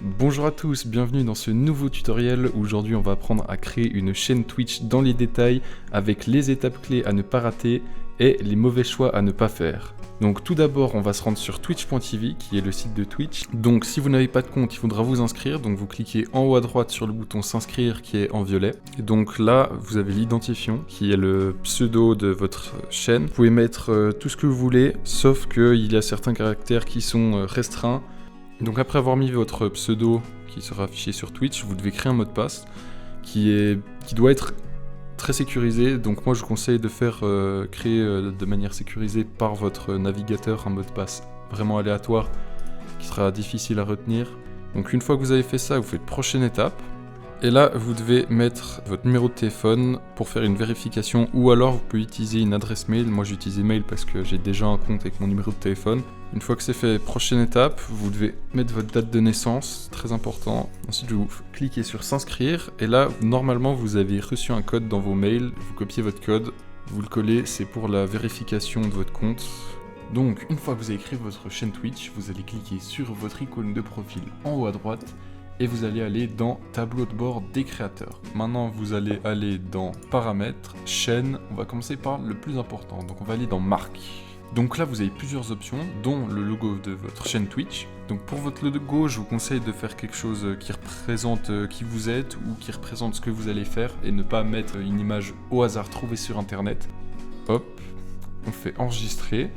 Bonjour à tous, bienvenue dans ce nouveau tutoriel. Aujourd'hui on va apprendre à créer une chaîne Twitch dans les détails avec les étapes clés à ne pas rater et les mauvais choix à ne pas faire. Donc tout d'abord on va se rendre sur twitch.tv qui est le site de Twitch. Donc si vous n'avez pas de compte il faudra vous inscrire, donc vous cliquez en haut à droite sur le bouton s'inscrire qui est en violet. Et donc là vous avez l'identifiant qui est le pseudo de votre chaîne. Vous pouvez mettre tout ce que vous voulez sauf qu'il y a certains caractères qui sont restreints. Donc après avoir mis votre pseudo qui sera affiché sur Twitch, vous devez créer un mot de passe qui doit être très sécurisé. Donc moi je vous conseille de faire créer de manière sécurisée par votre navigateur un mot de passe vraiment aléatoire qui sera difficile à retenir. Donc une fois que vous avez fait ça, vous faites prochaine étape. Et là, vous devez mettre votre numéro de téléphone pour faire une vérification ou alors vous pouvez utiliser une adresse mail. Moi j'ai utilisé mail parce que j'ai déjà un compte avec mon numéro de téléphone. Une fois que c'est fait, prochaine étape, vous devez mettre votre date de naissance, très important. Ensuite, vous cliquez sur s'inscrire et là, normalement, vous avez reçu un code dans vos mails. Vous copiez votre code, vous le collez, c'est pour la vérification de votre compte. Donc, une fois que vous avez créé votre chaîne Twitch, vous allez cliquer sur votre icône de profil en haut à droite et vous allez aller dans tableau de bord des créateurs. Maintenant, vous allez aller dans paramètres, chaîne. On va commencer par le plus important. Donc, on va aller dans marque. Donc là, vous avez plusieurs options, dont le logo de votre chaîne Twitch. Donc pour votre logo, je vous conseille de faire quelque chose qui représente qui vous êtes ou qui représente ce que vous allez faire et ne pas mettre une image au hasard trouvée sur internet. Hop, on fait enregistrer.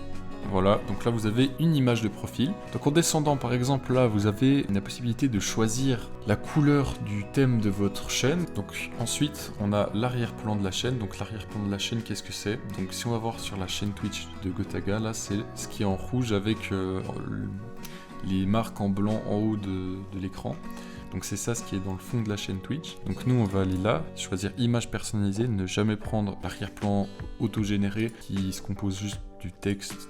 Voilà, donc là vous avez une image de profil. Donc en descendant par exemple là, vous avez la possibilité de choisir la couleur du thème de votre chaîne. Donc ensuite on a l'arrière-plan de la chaîne. Donc l'arrière-plan de la chaîne, qu'est-ce que c'est? Donc si on va voir sur la chaîne Twitch de Gotaga, là c'est ce qui est en rouge avec les marques en blanc en haut de l'écran. Donc c'est ça ce qui est dans le fond de la chaîne Twitch. Donc nous on va aller là, choisir image personnalisée, ne jamais prendre l'arrière-plan auto-généré qui se compose juste du texte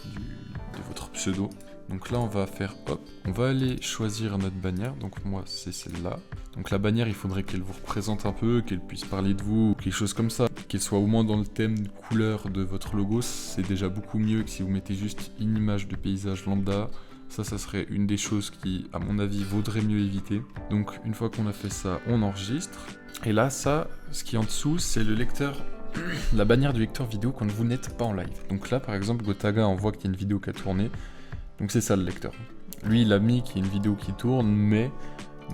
de votre pseudo. Donc là on va faire hop, on va aller choisir notre bannière, donc moi c'est celle-là. Donc la bannière il faudrait qu'elle vous représente un peu, qu'elle puisse parler de vous, ou quelque chose comme ça. Qu'elle soit au moins dans le thème couleur de votre logo, c'est déjà beaucoup mieux que si vous mettez juste une image de paysage lambda. Ça serait une des choses qui, à mon avis, vaudrait mieux éviter. Donc, une fois qu'on a fait ça, on enregistre. Et là, ça, ce qui est en dessous, c'est le lecteur, la bannière du lecteur vidéo quand vous n'êtes pas en live. Donc là, par exemple, Gotaga, on voit qu'il y a une vidéo qui a tourné. Donc c'est ça le lecteur. Lui, il a mis qu'il y a une vidéo qui tourne, mais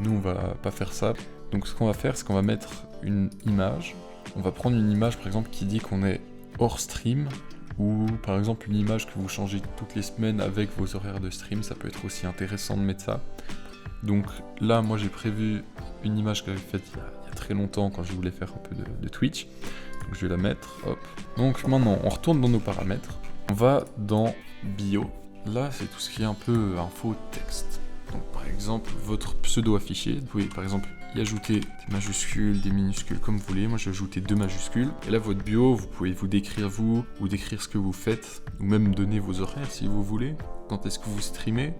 nous, on va pas faire ça. Donc ce qu'on va faire, c'est qu'on va mettre une image. On va prendre une image, par exemple, qui dit qu'on est hors stream. Ou par exemple une image que vous changez toutes les semaines avec vos horaires de stream, ça peut être aussi intéressant de mettre ça. Donc là moi j'ai prévu une image que j'avais faite il y a très longtemps quand je voulais faire un peu de Twitch. Donc je vais la mettre, hop. Donc maintenant on retourne dans nos paramètres, on va dans bio. Là c'est tout ce qui est un peu info texte. Donc par exemple votre pseudo affiché, vous pouvez par exemple y ajouter des majuscules, des minuscules comme vous voulez. Moi j'ai ajouté 2 majuscules. Et là votre bio, vous pouvez vous décrire vous, ou décrire ce que vous faites, ou même donner vos horaires si vous voulez. Quand est-ce que vous streamez,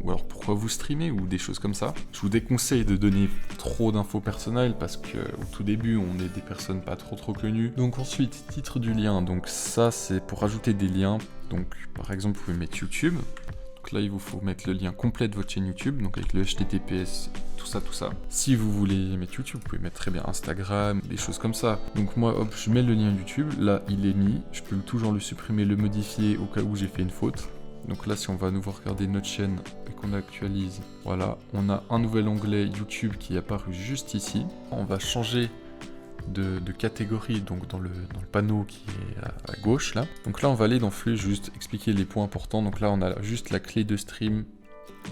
ou alors pourquoi vous streamez, ou des choses comme ça. Je vous déconseille de donner trop d'infos personnelles parce que au tout début on est des personnes pas trop connues. Donc ensuite titre du lien, donc ça c'est pour ajouter des liens. Donc par exemple vous pouvez mettre YouTube. Donc là il vous faut mettre le lien complet de votre chaîne YouTube, donc avec le HTTPS, tout ça. Si vous voulez mettre YouTube, vous pouvez mettre très bien Instagram, des choses comme ça. Donc moi hop, je mets le lien YouTube, là il est mis, je peux toujours le supprimer, le modifier au cas où j'ai fait une faute. Donc là si on va à nouveau regarder notre chaîne et qu'on actualise, voilà, on a un nouvel onglet YouTube qui est apparu juste ici. On va changer de catégorie, donc dans le panneau qui est à gauche là. Donc là on va aller dans flux, juste expliquer les points importants. Donc là on a juste la clé de stream,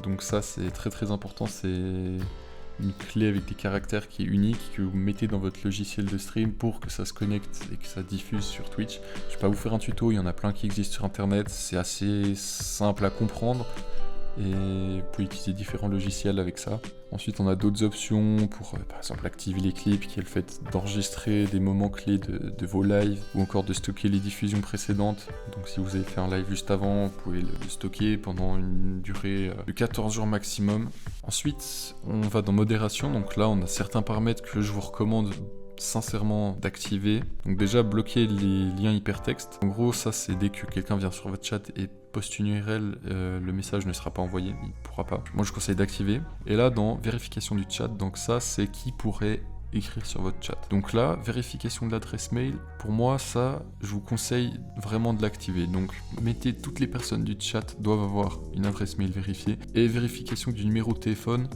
donc ça c'est très important, c'est une clé avec des caractères qui est unique, que vous mettez dans votre logiciel de stream pour que ça se connecte et que ça diffuse sur Twitch. Je vais pas vous faire un tuto, il y en a plein qui existent sur internet, c'est assez simple à comprendre. Et vous pouvez utiliser différents logiciels avec ça. Ensuite on a d'autres options pour par exemple activer les clips, qui est le fait d'enregistrer des moments clés de vos lives, ou encore de stocker les diffusions précédentes. Donc si vous avez fait un live juste avant, vous pouvez le stocker pendant une durée de 14 jours maximum. Ensuite on va dans modération, donc là on a certains paramètres que je vous recommande sincèrement d'activer. Donc déjà, bloquer les liens hypertextes. En gros, ça c'est dès que quelqu'un vient sur votre chat et poste une URL, le message ne sera pas envoyé, il ne pourra pas. Moi je conseille d'activer. Et là, dans vérification du chat, donc ça c'est qui pourrait écrire sur votre chat. Donc là, vérification de l'adresse mail, pour moi ça, je vous conseille vraiment de l'activer. Donc mettez toutes les personnes du chat doivent avoir une adresse mail vérifiée. Et vérification du numéro de téléphone,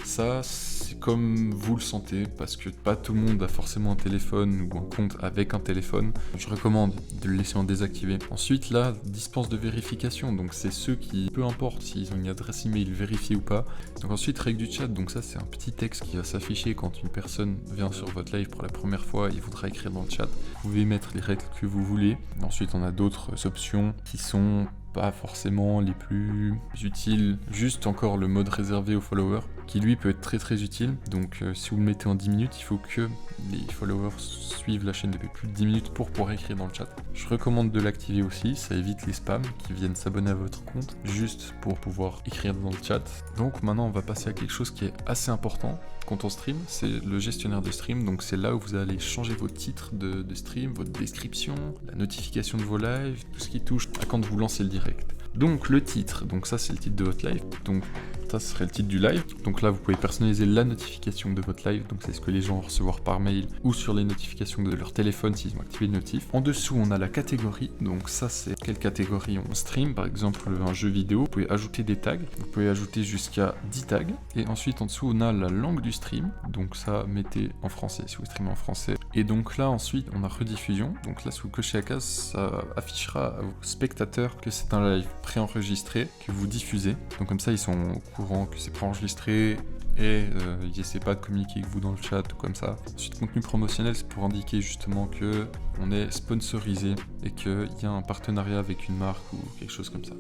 ça c'est comme vous le sentez, parce que pas tout le monde a forcément un téléphone ou un compte avec un téléphone. Je recommande de le laisser en désactivé. Ensuite là, dispense de vérification, donc c'est ceux qui, peu importe s'ils ont une adresse email vérifiée ou pas. Donc ensuite règle du chat, donc ça c'est un petit texte qui va s'afficher quand une personne vient sur votre live pour la première fois, il voudra écrire dans le chat. Vous pouvez mettre les règles que vous voulez. Ensuite on a d'autres options qui sont pas forcément les plus utiles, juste encore le mode réservé aux followers qui lui peut être très très utile. Donc si vous le mettez en 10 minutes, il faut que les followers suivent la chaîne depuis plus de 10 minutes pour pouvoir écrire dans le chat. Je recommande de l'activer aussi, ça évite les spams qui viennent s'abonner à votre compte juste pour pouvoir écrire dans le chat. Donc maintenant on va passer à quelque chose qui est assez important quand on stream, c'est le gestionnaire de stream. Donc c'est là où vous allez changer vos titres de stream, votre description, la notification de vos lives, tout ce qui touche à quand vous lancez le direct. Donc le titre, donc ça c'est le titre de votre live, donc ça serait le titre du live. Donc là vous pouvez personnaliser la notification de votre live, donc c'est ce que les gens vont recevoir par mail ou sur les notifications de leur téléphone s'ils ont activé le notif. En dessous on a la catégorie, donc ça c'est quelle catégorie on stream, par exemple un jeu vidéo, vous pouvez ajouter des tags, vous pouvez ajouter jusqu'à 10 tags. Et ensuite en dessous on a la langue du stream, donc ça mettez en français si vous streamez en français. Et donc là ensuite on a rediffusion, donc là si vous cochez la case, ça affichera à vos spectateurs que c'est un live préenregistré que vous diffusez, donc comme ça ils sont au courant que c'est préenregistré et ils essaient pas de communiquer avec vous dans le chat ou comme ça. Ensuite contenu promotionnel, c'est pour indiquer justement que on est sponsorisé et qu'il y a un partenariat avec une marque ou quelque chose comme ça.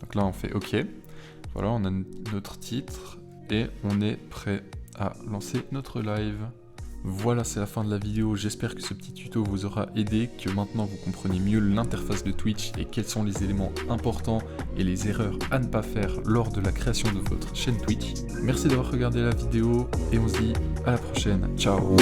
Donc là on fait OK, voilà on a notre titre et on est prêt à lancer notre live. Voilà, c'est la fin de la vidéo, j'espère que ce petit tuto vous aura aidé, que maintenant vous comprenez mieux l'interface de Twitch et quels sont les éléments importants et les erreurs à ne pas faire lors de la création de votre chaîne Twitch. Merci d'avoir regardé la vidéo et on se dit à la prochaine, ciao.